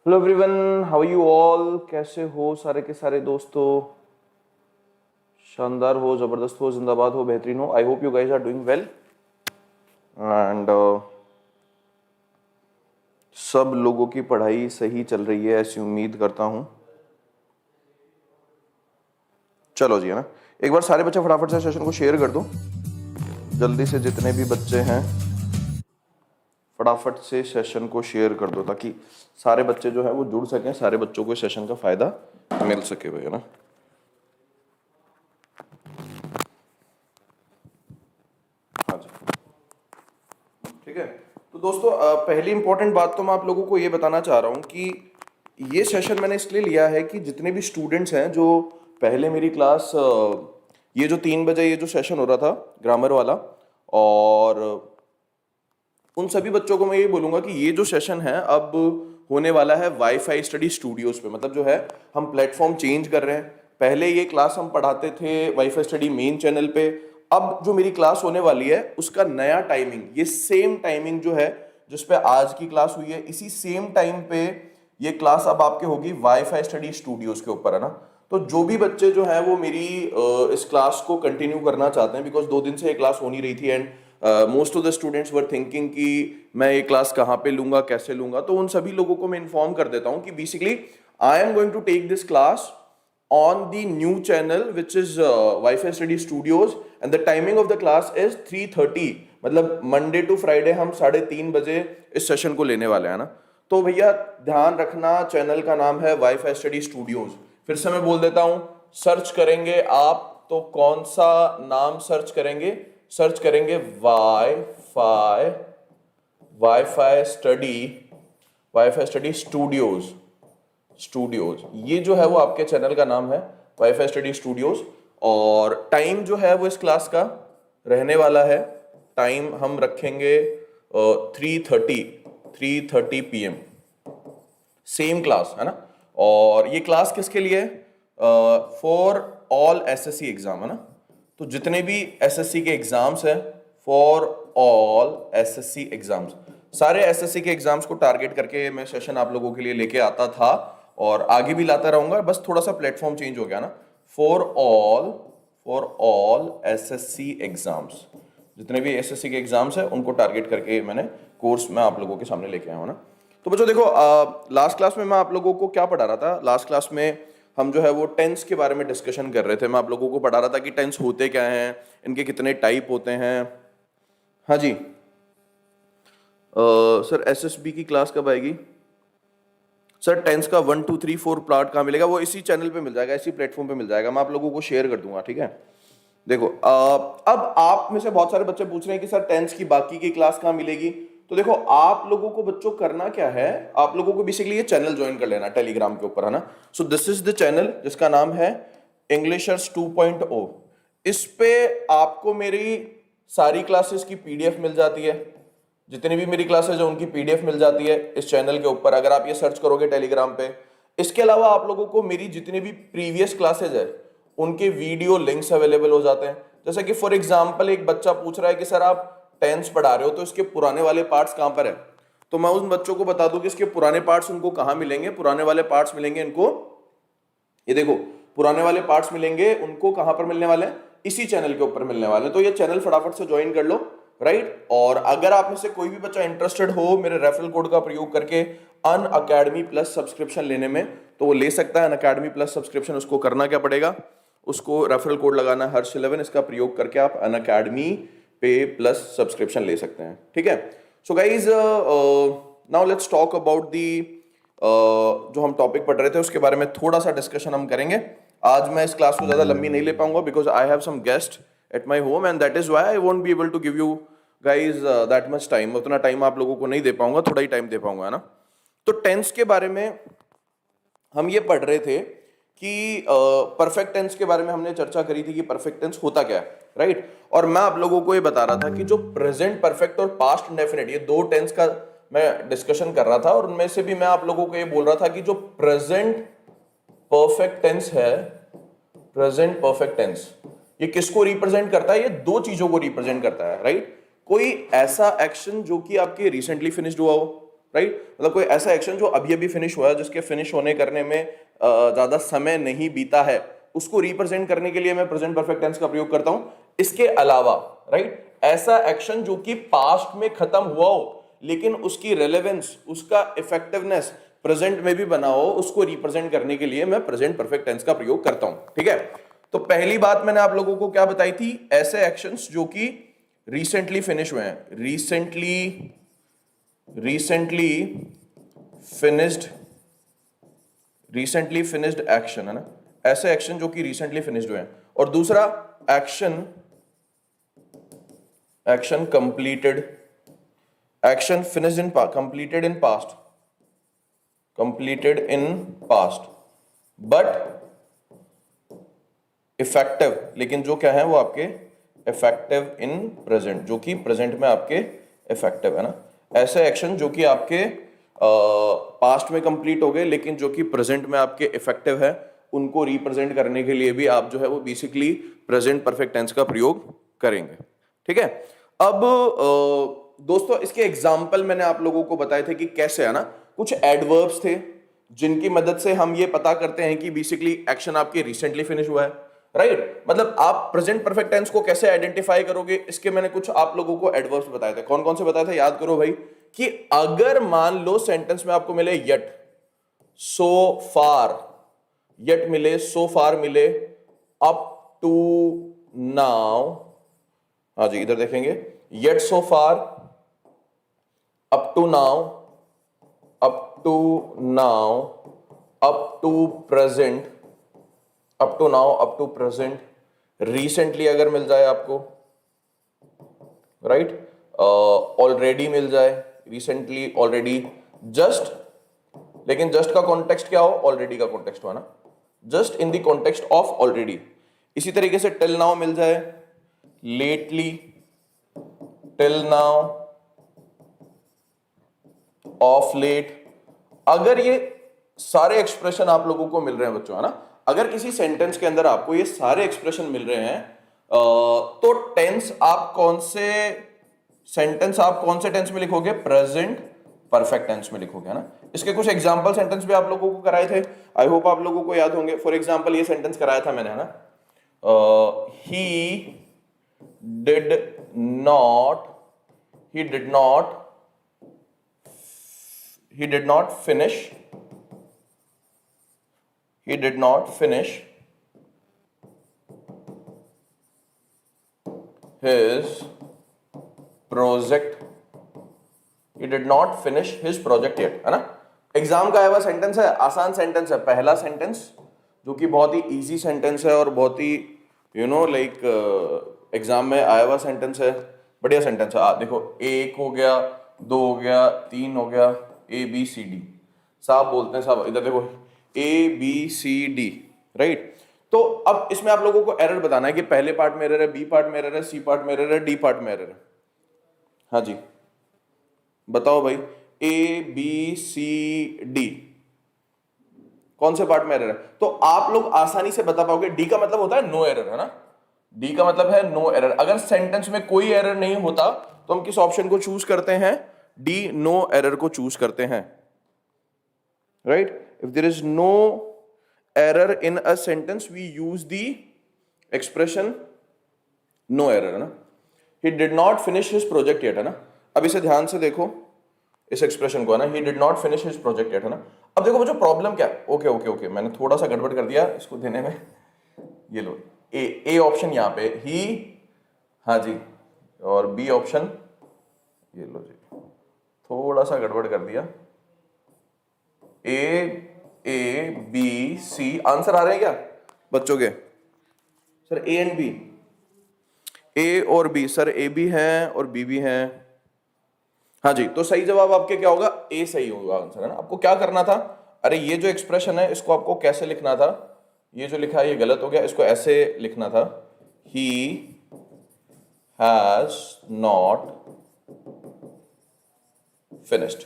Hello everyone, how you all. कैसे हो सारे के सारे दोस्तों? शानदार हो, जबरदस्त हो, जिंदाबाद हो, बेहतरीन हो। I hope you guys are doing well and सब लोगों की पढ़ाई सही चल रही है ऐसी उम्मीद करता हूँ। चलो जी, है ना। एक बार सारे बच्चे फटाफट से सेशन को शेयर कर दो। जल्दी से जितने भी बच्चे हैं फटाफट से सेशन को शेयर कर दो ताकि सारे बच्चे जो है वो जुड़ सकें, सारे बच्चों को सेशन का फायदा मिल सके भाई, है ना। हाँ जी, ठीक है। तो दोस्तों पहली इंपॉर्टेंट बात तो मैं आप लोगों को ये बताना चाह रहा हूँ कि ये सेशन मैंने इसलिए लिया है कि जितने भी स्टूडेंट्स हैं जो पहले मेरी क्लास ये जो 3 बजे ये जो सेशन हो रहा था ग्रामर वाला, और उन सभी बच्चों को मैं ये बोलूंगा कि ये जो सेशन है अब होने वाला है वाईफाई स्टडी स्टूडियोज पे। मतलब जो है हम प्लेटफॉर्म चेंज कर रहे हैं। पहले ये क्लास हम पढ़ाते थे वाईफाई स्टडी मेन चैनल पे। अब जो मेरी क्लास होने वाली है उसका नया टाइमिंग, ये सेम टाइमिंग जो है जिस पे आज की क्लास हुई है, इसी सेम टाइम पे ये क्लास अब आपके होगी वाईफाई स्टडी स्टूडियोज के ऊपर, है ना। तो जो भी बच्चे जो है वो मेरी इस क्लास को कंटिन्यू करना चाहते हैं, बिकॉज 2 दिन से ये क्लास हो नहीं रही थी and most of the students were thinking कि मैं ये क्लास कहाँ पे लूंगा, कैसे लूंगा। तो उन सभी लोगों को मैं इन्फॉर्म कर देता हूँ कि basically I am going to take this class on the new channel which is Wi-Fi Study Studios and the timing of the class is 3:30। मतलब मंडे टू फ्राइडे हम 3:30 बजे इस सेशन को लेने वाले हैं ना। तो भैया ध्यान रखना, चैनल का नाम है Wi-Fi Study Studios। फिर से मैं बोल देता हूं, सर्च करेंगे आप तो कौन सा नाम सर्च करेंगे? सर्च करेंगे वाईफाई स्टडी स्टूडियोज। ये जो है वो आपके चैनल का नाम है वाईफाई स्टडी स्टूडियोज। और टाइम जो है वो इस क्लास का रहने वाला है, टाइम हम रखेंगे 3:30 PM, सेम क्लास, है ना। और ये क्लास किसके लिए है? फॉर ऑल एसएससी एग्जाम, है ना। तो जितने भी एसएससी के एग्जाम्स हैं, फॉर ऑल एसएससी एग्जाम्स, सारे एसएससी के एग्जाम्स को टारगेट करके मैं सेशन आप लोगों के लिए लेके आता था और आगे भी लाता रहूंगा। बस थोड़ा सा प्लेटफॉर्म चेंज हो गया ना। फॉर ऑल एसएससी एग्जाम्स, जितने भी एसएससी के एग्जाम्स हैं उनको टारगेट करके मैंने कोर्स में आप लोगों के सामने लेके आया हूं ना। तो बच्चों देखो, लास्ट क्लास में मैं आप लोगों को क्या पढ़ा रहा था? लास्ट क्लास में हम जो है वो टेंस के बारे में डिस्कशन कर रहे थे। मैं आप लोगों को पढ़ा रहा था कि टेंस होते क्या हैं, इनके कितने टाइप होते हैं। हाँ जी सर, एसएसबी की क्लास कब आएगी? सर टेंस का 1 2 3 4 प्लाट कहाँ मिलेगा? वो इसी चैनल पे मिल जाएगा, इसी प्लेटफॉर्म पे मिल जाएगा। मैं आप लोगों को शेयर कर दूंगा, ठीक है। देखो अब आप में से बहुत सारे बच्चे पूछ रहे हैं कि सर टेंस की बाकी की क्लास कहाँ मिलेगी? तो देखो, आप लोगों को बच्चों करना क्या है, आप लोगों को बेसिकली ये चैनल ज्वाइन कर लेना टेलीग्राम के ऊपर, है ना। So this is the channel जिसका नाम है इंग्लिशर्स 2.0। इस पे आपको मेरी सारी क्लासेस की पीडीएफ मिल जाती है। जितनी भी मेरी क्लासेज है उनकी पीडीएफ मिल जाती है इस चैनल के ऊपर, अगर आप ये सर्च करोगे टेलीग्राम पे। इसके अलावा आप लोगों को मेरी जितनी भी प्रीवियस क्लासेज है उनके वीडियो लिंक्स अवेलेबल हो जाते हैं। जैसे कि फॉर एग्जांपल एक बच्चा पूछ रहा है कि सर आप टेंस पढ़ा रहे हो तो इसके पुराने वाले पार्ट्स कहां पर है? तो मैं उन बच्चों को बता दूं कि इसके पुराने पार्ट्स उनको कहां मिलेंगे। पुराने वाले पार्ट्स मिलेंगे इनको, ये देखो, पुराने वाले पार्ट्स मिलेंगे उनको कहां पर मिलने वाले हैं? इसी चैनल के ऊपर मिलने वाले हैं। तो ये चैनल फटाफट से ज्वाइन कर लो, राइट। और अगर आप में से कोई भी बच्चा इंटरेस्टेड हो मेरे रेफरल कोड का प्रयोग करके अन अकेडमी प्लस सब्सक्रिप्शन लेने में, तो वो ले सकता है। अन अकेडमी प्लस सब्सक्रिप्शन उसको करना क्या पड़ेगा? उसको रेफरल कोड लगाना है हर्ष11। इसका प्रयोग करके आप अन अकेडमी पे प्लस सब्सक्रिप्शन ले सकते हैं, ठीक है। So guys now let's talk about the जो हम टॉपिक पढ़ रहे थे उसके बारे में थोड़ा सा डिस्कशन हम करेंगे। आज मैं इस क्लास को ज्यादा लंबी नहीं ले पाऊंगा because I have some guest at my home and that is why I won't be able to give you guys that much time. उतना टाइम आप लोगों को नहीं दे पाऊंगा, थोड़ा ही टाइम दे पाऊंगा, है ना। तो टेंस के बारे में हम ये पढ़ रहे थे कि परफेक्ट टेंस के बारे में हमने चर्चा करी थी कि परफेक्ट टेंस होता क्या है, राइट। और मैं आप लोगों को ये बता रहा था कि जो प्रेजेंट परफेक्ट और पास्ट इंडेफिनिट, ये 2 टेंस का मैं डिस्कशन कर रहा था। और उनमें से भी मैं आप लोगों को ये बोल रहा था कि जो प्रेजेंट परफेक्ट टेंस है, प्रेजेंट परफेक्ट टेंस, ये किसको रिप्रेजेंट करता है? ये 2 चीजों को रिप्रेजेंट करता है, राइट। कोई ऐसा एक्शन जो कि आपके रिसेंटली फिनिश्ड हुआ हो, राइट? मतलब कोई ऐसा एक्शन जो अभी अभी फिनिश हुआ है, जिसके फिनिश होने करने में ज्यादा समय नहीं बीता है, उसको रिप्रेजेंट करने के लिए मैं प्रेजेंट परफेक्ट टेंस का प्रयोग करता हूं। इसके अलावा राइट, ऐसा एक्शन जो कि पास्ट में खत्म हुआ हो लेकिन उसकी रेलेवेंस, उसका इफेक्टिवनेस प्रेजेंट में भी बना हो, उसको रिप्रेजेंट करने के लिए मैं प्रेजेंट परफेक्ट टेंस का प्रयोग करता हूं। ठीक है, तो पहली बात मैंने आप लोगों को क्या बताई थी, ऐसे एक्शंस जो कि रिसेंटली फिनिश हुए हैं, रिसेंटली फिनिश्ड एक्शन है ना, ऐसे एक्शन जो कि रिसेंटली फिनिश्ड हुए हैं। और दूसरा action completed, action finished in completed in past but effective, लेकिन जो क्या है वो आपके इफेक्टिव इन प्रेजेंट, जो कि प्रेजेंट में आपके इफेक्टिव है ना। ऐसे एक्शन जो कि आपके पास्ट में कंप्लीट हो गए लेकिन जो कि प्रेजेंट में आपके इफेक्टिव है, उनको रिप्रेजेंट करने के लिए भी आप जो है वो बेसिकली प्रेजेंट परफेक्ट टेंस का प्रयोग करेंगे। ठीक है, अब दोस्तों इसके एग्जाम्पल मैंने आप लोगों को बताए थे कि कैसे, है ना, कुछ एडवर्ब्स थे जिनकी मदद से हम ये पता करते हैं कि बेसिकली एक्शन आपके रिसेंटली फिनिश हुआ है, राइट? मतलब आप प्रेजेंट परफेक्ट टेंस को कैसे आइडेंटिफाई करोगे, इसके मैंने कुछ आप लोगों को एडवर्ब्स बताए थे। कौन कौन से बताए थे, याद करो भाई, कि अगर मान लो सेंटेंस में आपको मिले यट, सो फार, यट मिले, सो फार मिले, अप टू नाउ, हाँ जी इधर देखेंगे, yet so far, up to now, up to now, up to present, up to now, up to present, recently अगर मिल जाए आपको, राइट, ऑलरेडी मिल जाए, रिसेंटली, ऑलरेडी, जस्ट, लेकिन जस्ट का कॉन्टेक्स्ट क्या हो, ऑलरेडी का कॉन्टेक्स्ट हो ना, just in the context of already. इसी तरीके से टिल नाउ मिल जाए, lately, till now, of late. अगर ये सारे एक्सप्रेशन आप लोगों को मिल रहे हैं बच्चों, है ना, अगर किसी सेंटेंस के अंदर आपको ये सारे एक्सप्रेशन मिल रहे हैं, तो टेंस आप कौन से टेंस में लिखोगे, प्रेजेंट परफेक्ट टेंस में लिखोगे, है ना। इसके कुछ एग्जांपल सेंटेंस भी आप लोगों को कराए थे, आई होप आप लोगों को याद होंगे। फॉर एग्जांपल ये सेंटेंस कराया था मैंने, है ना, he did not finish his project yet, है ना। एग्जाम का आया हुआ सेंटेंस है, आसान सेंटेंस है, पहला सेंटेंस जो कि बहुत ही इजी सेंटेंस है और बहुत ही एग्जाम में आया हुआ सेंटेंस है, बढ़िया सेंटेंस है। आप देखो, एक हो गया, दो हो गया, तीन हो गया, ABCD, साहब बोलते हैं साहब, इधर देखो ABCD, राइट। तो अब इसमें आप लोगों को एरर बताना है कि पहले पार्ट में एरर है, बी पार्ट में एरर है, सी पार्ट में एरर है, डी पार्ट में एरर है। हाँ जी बताओ भाई, ABCD कौन से पार्ट में एरर है? तो आप लोग आसानी से बता पाओगे, डी का मतलब होता है नो एरर, है ना, डी का मतलब है नो एरर। अगर सेंटेंस में कोई एरर नहीं होता तो हम किस ऑप्शन को चूज करते हैं, डी, नो एरर को चूज करते हैं, right. If there is no error in a sentence we use the expression no error, है ना। He did not finish his project yet, है ना। अब इसे ध्यान से देखो, इस एक्सप्रेशन को, है ना, he did not finish his project yet, है ना। अब देखो मुझे प्रॉब्लम क्या है, ओके मैंने थोड़ा सा गड़बड़ कर दिया इसको देने में, ये लो, ए ऑप्शन यहाँ पे ही, हाँ जी, और बी ऑप्शन, ये लो जी, थोड़ा सा गड़बड़ कर दिया, A, B, C आंसर आ रहे हैं क्या बच्चों के? Sir A and B, A और B, सर A भी हैं और B भी हैं, हाँ जी। तो सही जवाब आपके क्या होगा, A सही होगा आंसर, है ना। आपको क्या करना था, अरे ये जो एक्सप्रेशन है इसको आपको कैसे लिखना था, ये जो लिखा है ये गलत हो गया, इसको ऐसे लिखना था, he has not finished।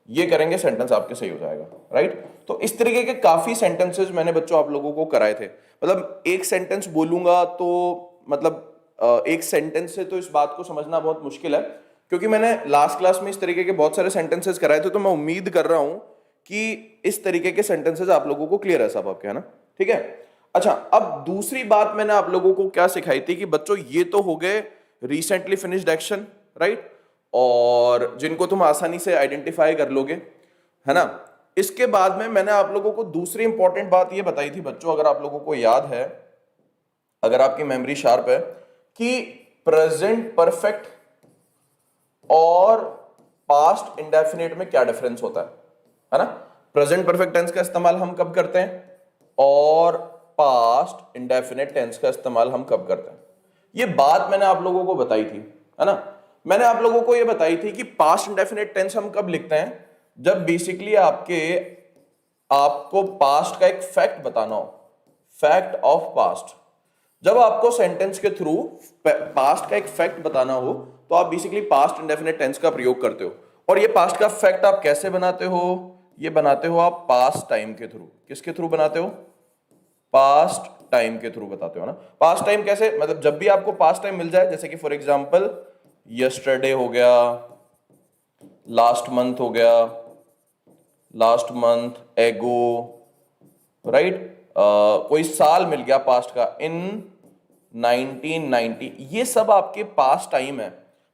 ये करेंगे सेंटेंस आपके सही हो जाएगा, राइट। तो इस तरीके के काफी सेंटेंसेस मैंने बच्चों आप लोगों को कराए थे। मतलब एक सेंटेंस बोलूंगा तो मतलब एक सेंटेंस से तो इस बात को समझना बहुत मुश्किल है, क्योंकि मैंने लास्ट क्लास में इस तरीके के बहुत सारे सेंटेंसेस कराए थे, तो मैं उम्मीद कर रहा हूं कि इस तरीके के सेंटेंसेस आप लोगों को क्लियर है सब आपके, है ना? ठीक है। अच्छा, अब दूसरी बात मैंने आप लोगों को क्या सिखाई थी कि बच्चों ये तो हो गए रिसेंटली फिनिश्ड एक्शन, राइट, और जिनको तुम आसानी से आइडेंटिफाई कर लोगे, है ना? इसके बाद में मैंने आप लोगों को दूसरी इंपॉर्टेंट बात ये बताई थी बच्चों, अगर आप लोगों को याद है, अगर आपकी मेमोरी शार्प है, कि प्रेजेंट परफेक्ट और पास्ट इंडेफिनिट में क्या डिफरेंस होता है ना? प्रेजेंट परफेक्ट टेंस का इस्तेमाल हम कब करते हैं और पास्ट इंडेफिनिट टेंस का इस्तेमाल हम कब करते हैं? ये बात मैंने आप लोगों को बताई थी, है ना? मैंने आप लोगों को ये बताई थी कि पास्ट इंडेफिनिट टेंस हम कब लिखते हैं, जब बेसिकली आपको पास्ट का एक फैक्ट बताना हो, फैक्ट ऑफ पास्ट। जब आपको सेंटेंस के थ्रू पास्ट का एक फैक्ट बताना हो तो आप बेसिकली पास्ट इंडेफिनिट टेंस का प्रयोग करते हो। और ये पास्ट का फैक्ट आप कैसे बनाते हो? ये बनाते हो आप पास्ट टाइम के थ्रू। किसके थ्रू बनाते हो? पास्ट टाइम के थ्रू बताते हो ना। पास्ट टाइम कैसे? मतलब जब भी आपको पास्ट टाइम मिल जाए, जैसे कि फॉर एग्जांपल यस्टरडे हो गया, लास्ट मंथ हो गया, लास्ट मंथ एगो, राइट, कोई साल मिल गया पास्ट का, इन 1990, ये सब आपके पास्ट टाइम है।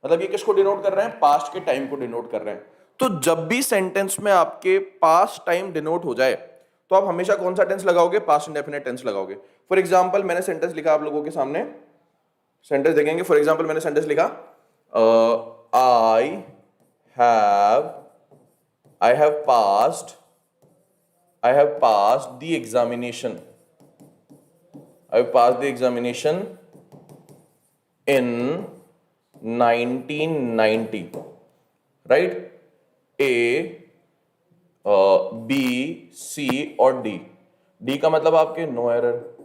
मतलब ये किसको डिनोट कर रहे हैं? पास्ट के टाइम को डिनोट कर रहे हैं। तो जब भी सेंटेंस में आपके पास्ट टाइम डिनोट हो जाए तो आप हमेशा कौन सा टेंस लगाओगे? पास्ट इंडेफिनिट टेंस लगाओगे। फॉर एग्जांपल मैंने सेंटेंस लिखा आप लोगों के सामने, सेंटेंस देखेंगे। फॉर एग्जांपल मैंने सेंटेंस लिखा, I have passed the examination. I have passed the examination in 1990. Right? A, B, C और D. D का मतलब आपके नो एरर।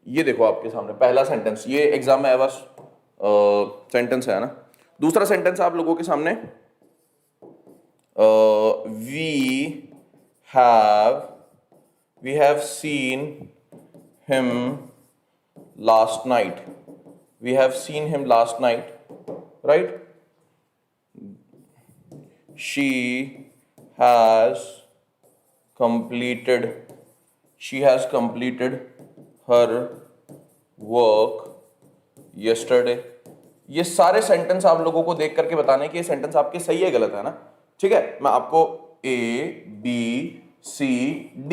ये देखो आपके सामने पहला सेंटेंस, ये एग्जाम में आया सेंटेंस है ना। दूसरा सेंटेंस आप लोगों के सामने, we have seen him last night. We have seen him last night, right? She has completed her work yesterday. ये सारे सेंटेंस आप लोगों को देख करके बताने कि ये सेंटेंस आपके सही है गलत है ना। ठीक है, मैं आपको A, B, C, D,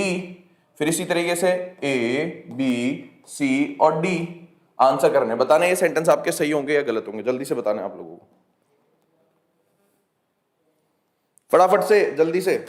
फिर इसी तरीके से A, B, C और D आंसर करने, बताने ये सेंटेंस आपके सही होंगे या गलत होंगे। जल्दी से बताने आप लोगों को, फटाफट से, जल्दी से।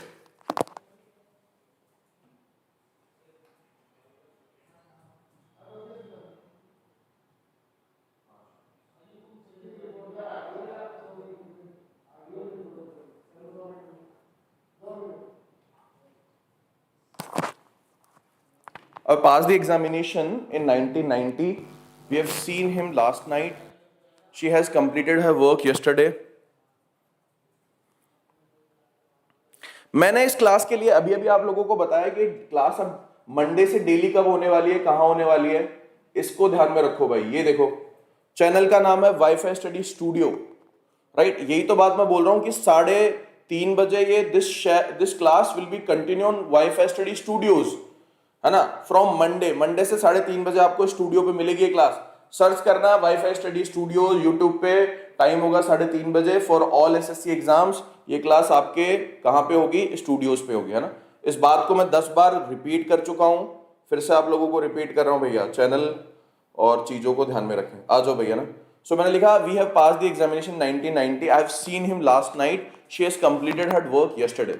Passed the examination in 1990. We have seen him last night. She has completed her work yesterday. मैंने इस क्लास के लिए अभी अभी आप लोगों को बताया कि क्लास अब मंडे से डेली कब होने वाली है, कहां होने वाली है, इसको ध्यान में रखो भाई। ये देखो, चैनल का नाम है वाईफाई स्टडी स्टूडियो, राइट। यही तो बात मैं बोल रहा हूं कि 3:30 बजे ये this class will be continue on wifi study studios, है ना। फ्रॉम मंडे से 3:30 बजे आपको स्टूडियो पे मिलेगी ये क्लास। सर्च करना वाईफाई स्टडी स्टूडियो यूट्यूब पे, टाइम होगा 3:30 बजे फॉर ऑल एसएससी एग्जाम्स। ये क्लास आपके कहाँ पे होगी? स्टूडियोज पे होगी, है ना। इस बात को मैं 10 बार रिपीट कर चुका हूँ, फिर से आप लोगों को रिपीट कर रहा हूँ भैया। चैनल और चीजों को ध्यान में रखें, आ जाओ भैया ना। सो मैंने लिखा, we have passed the examination 1990, I have seen him last night, she has completed her work yesterday.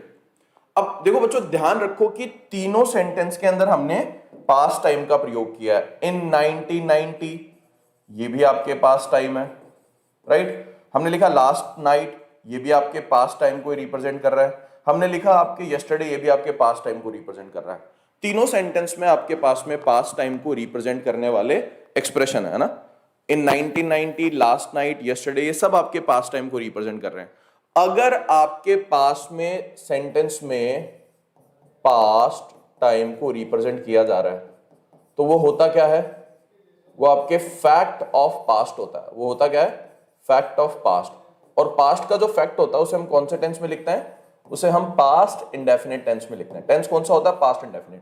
अब देखो बच्चों, ध्यान रखो कि तीनों सेंटेंस के अंदर हमने पास्ट टाइम का प्रयोग किया है। इन 1990, ये भी आपके पास्ट टाइम है, राइट। हमने लिखा लास्ट नाइट, ये भी आपके पास्ट टाइम को रिप्रेजेंट कर रहा है। हमने लिखा आपके यस्टरडे, ये भी आपके पास्ट टाइम को रिप्रेजेंट कर रहा है। तीनों सेंटेंस में आपके पास में पास्ट टाइम को रिप्रेजेंट करने वाले एक्सप्रेशन है ना। इन 1990, लास्ट नाइट, यस्टरडे, ये सब आपके पास्ट टाइम को रिप्रेजेंट कर रहे हैं। अगर आपके पास में सेंटेंस में पास्ट टाइम को रिप्रेजेंट किया जा रहा है तो वो होता क्या है? वो आपके फैक्ट ऑफ पास्ट होता है। वो होता क्या है? Fact of past. और पास्ट का जो फैक्ट होता है उसे हम कौन से टेंस में लिखते हैं? उसे हम पास्ट इंडेफिनिट टेंस में लिखते हैं। टेंस कौन सा होता है? Past indefinite.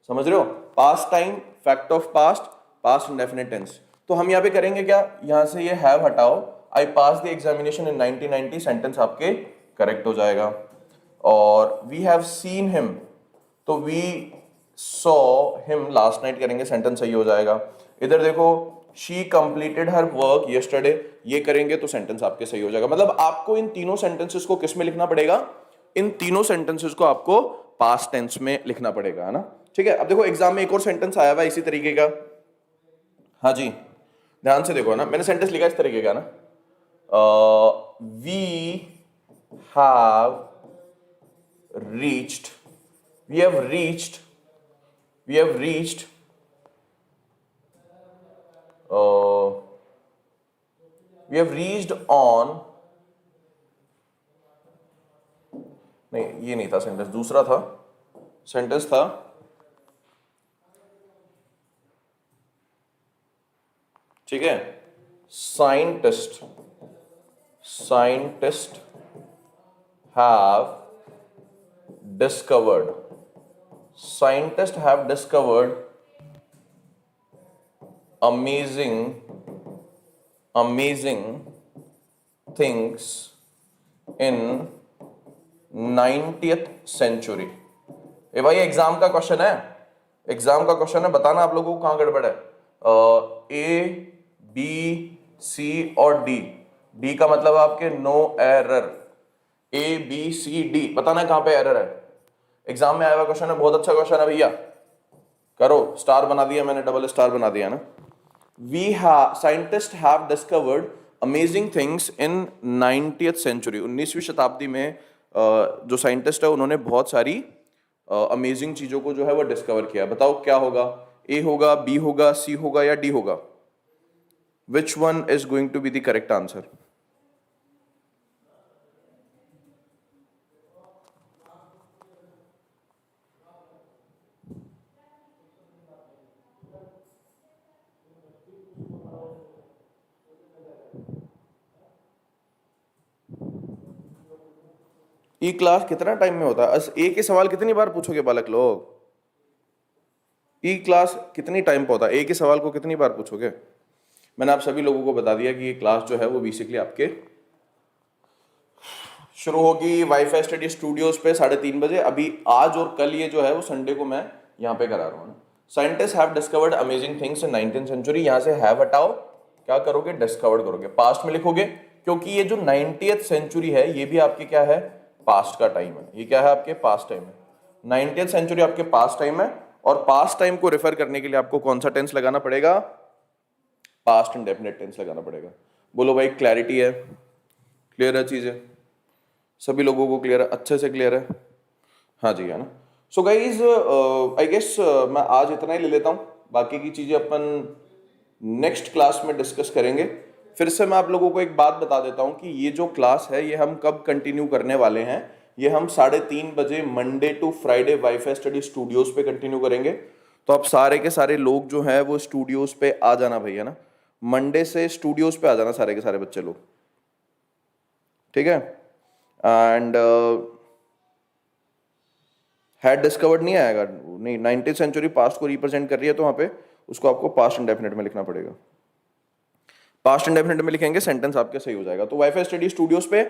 समझ रहे हो? Past time, fact of past, past indefinite tense. तो हम यहाँ पे करेंगे क्या, यहां से ये हैव हटाओ, I pass the examination in 1990, sentence आपके करेक्ट हो जाएगा। और वी हैव सीन हिम, तो we saw him last night करेंगे, सेंटेंस सही हो जाएगा। इधर देखो, she completed her work yesterday, ये करेंगे तो सेंटेंस आपके सही हो जाएगा। मतलब आपको इन तीनों सेंटेंसेस को किस में लिखना पड़ेगा? इन तीनों सेंटेंसेस को आपको पास्ट टेंस में लिखना पड़ेगा, है ना? ठीक है। अब देखो एग्जाम में एक और सेंटेंस आया हुआ है इसी तरीके का। हाँ जी, ध्यान से देखो ना, मैंने सेंटेंस लिखा इस तरीके का ना, we have reached, we have reached on, नहीं ये नहीं था सेंटेंस, दूसरा था सेंटेंस था, ठीक है। Scientist have discovered amazing things in 90th century। ये भाई एग्जाम का क्वेश्चन है, बताना आप लोगों को कहां गड़बड़ है। ए, बी, सी और डी का मतलब आपके no error, A B C D, बताना कहां पे एरर है। एग्जाम में आया हुआ क्वेश्चन है, बहुत अच्छा क्वेश्चन है भैया, करो। स्टार बना दिया मैंने, डबल स्टार बना दिया ना। Scientist have discovered amazing things in 90th century. 19वीं शताब्दी में जो साइंटिस्ट है उन्होंने बहुत सारी अमेजिंग चीजों को जो है वो डिस्कवर किया। बताओ क्या होगा? ए होगा, बी होगा, सी होगा या डी होगा? Which one is going to be the correct answer? E class कितना टाइम में होता है? एक ही सवाल कितनी बार पूछोगे बालक लोग? ई क्लास कितनी टाइम पे होता है? एक ही सवाल को कितनी बार पूछोगे? मैंने आप सभी लोगों को बता दिया कि ये क्लास जो है वो बेसिकली आपके शुरू होगी वाईफाई स्टडी स्टूडियोज पे 3:30 बजे। अभी आज और कल ये जो है वो संडे को मैं यहाँ पे करा रहा हूँ। Scientist have discovered amazing things in 19th century, यहाँ से हैव हटाओ, क्या करोगे? डिस्कवर्ड करोगे, पास्ट में लिखोगे, क्योंकि ये जो 90th सेंचुरी है ये भी आपके क्या है? पास्ट का टाइम है। ये क्या है? आपके पास्ट टाइम है। 90th सेंचुरी आपके पास्ट टाइम है, और पास्ट टाइम को रेफर करने के लिए आपको कौन सा टेंस लगाना पड़ेगा? पास्ट इंडेफिनिट टेंस लगाना पड़ेगा। बोलो भाई, क्लैरिटी है? क्लियर है चीजें? सभी लोगों को क्लियर है? अच्छे से क्लियर है? हाँ जी, है ना? सो गाइज आई गेस मैं आज इतना ही ले लेता हूँ, बाकी की चीजें अपन नेक्स्ट क्लास में डिस्कस करेंगे। फिर से मैं आप लोगों को एक बात बता देता हूँ कि ये जो क्लास है ये हम कब कंटिन्यू करने वाले हैं। ये हम 3:30 बजे Monday to Friday wifi study studios पे कंटिन्यू करेंगे। तो आप सारे के सारे लोग जो हैं वो स्टूडियोज पे आ जाना भैया ना, मंडे से स्टूडियोज पे आ जाना सारे के सारे बच्चे लोग, ठीक है। एंड हैड डिस्कवर्ड नहीं आएगा, नहीं, 90th सेंचुरी पास्ट को रिप्रेजेंट कर रही है तो वहां पे उसको आपको पास्ट इंडेफिनिट में लिखना पड़ेगा। पास्ट इंडेफिनिट में लिखेंगे, सेंटेंस आपके सही हो जाएगा। तो वाईफाई स्टडी स्टूडियोज पे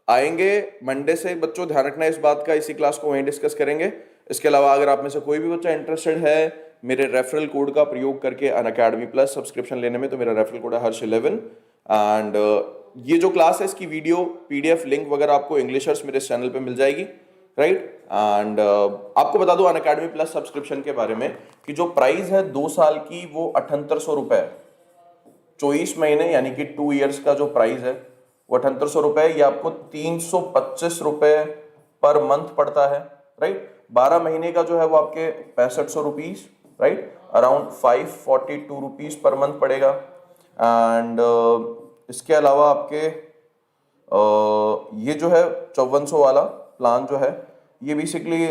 आएंगे मंडे से। बच्चों ध्यान रखना इस बात का, इसी क्लास को वहीं डिस्कस करेंगे। इसके अलावा अगर आप में से कोई भी बच्चा इंटरेस्टेड है मेरे रेफरल कोड का प्रयोग करके अनअकैडमी प्लस सब्सक्रिप्शन लेने में, तो मेरा रेफरल कोड है हर्ष11। एंड ये जो क्लास है इसकी वीडियो PDF लिंक वगैरह आपको इंग्लिशर्स मेरे इस चैनल पे मिल जाएगी, राइट। एंड आपको बता दूं अनअकैडमी प्लस सब्सक्रिप्शन के बारे में कि जो प्राइस है 2 साल की वो 7800 रुपए है। 24 महीने यानी कि 2 ईयर्स का जो प्राइस है वो 7800 रुपए। ये आपको 325 रुपए पर मंथ पड़ता है, राइट। 12 महीने का जो है वो आपके 6500 rupees, right, around 542 rupees per month पड़ेगा। एंड इसके अलावा आपके ये जो है 5400 वाला प्लान जो है ये बेसिकली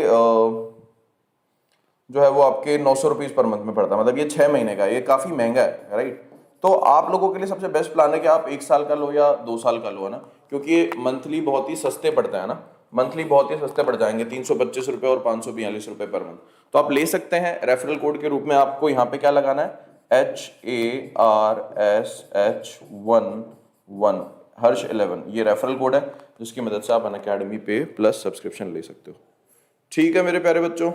जो है वो आपके 900 रुपीज पर मंथ में पड़ता है। मतलब ये 6 महीने का है, ये काफी महंगा है, राइट। तो आप लोगों के लिए सबसे बेस्ट प्लान है कि आप 1 साल का लो या 2 साल का लो, है ना, क्योंकि मंथली बहुत ही सस्ते पड़ते हैं ना, मंथली बहुत ही सस्ते पड़ जाएंगे, 325 रुपये और 542 रुपये पर मंथ। तो आप ले सकते हैं। रेफरल कोड के रूप में आपको यहाँ पे क्या लगाना है, HARSH11 हर्ष11, ये रेफरल कोड है जिसकी मदद से आप अनअकैडमी पे प्लस सब्सक्रिप्शन ले सकते हो। ठीक है मेरे प्यारे बच्चों,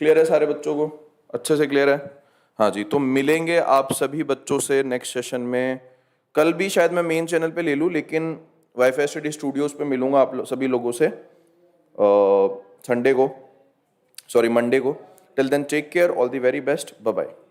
क्लियर है सारे बच्चों को, अच्छे से क्लियर है? हाँ जी, तो मिलेंगे आप सभी बच्चों से नेक्स्ट सेशन में। कल भी शायद मैं मेन चैनल पे ले लूँ, लेकिन वाईफाई स्टडी स्टूडियोज पे मिलूंगा आप सभी लोगों से संडे को, सॉरी मंडे को। Till then take care, all the very best, bye bye.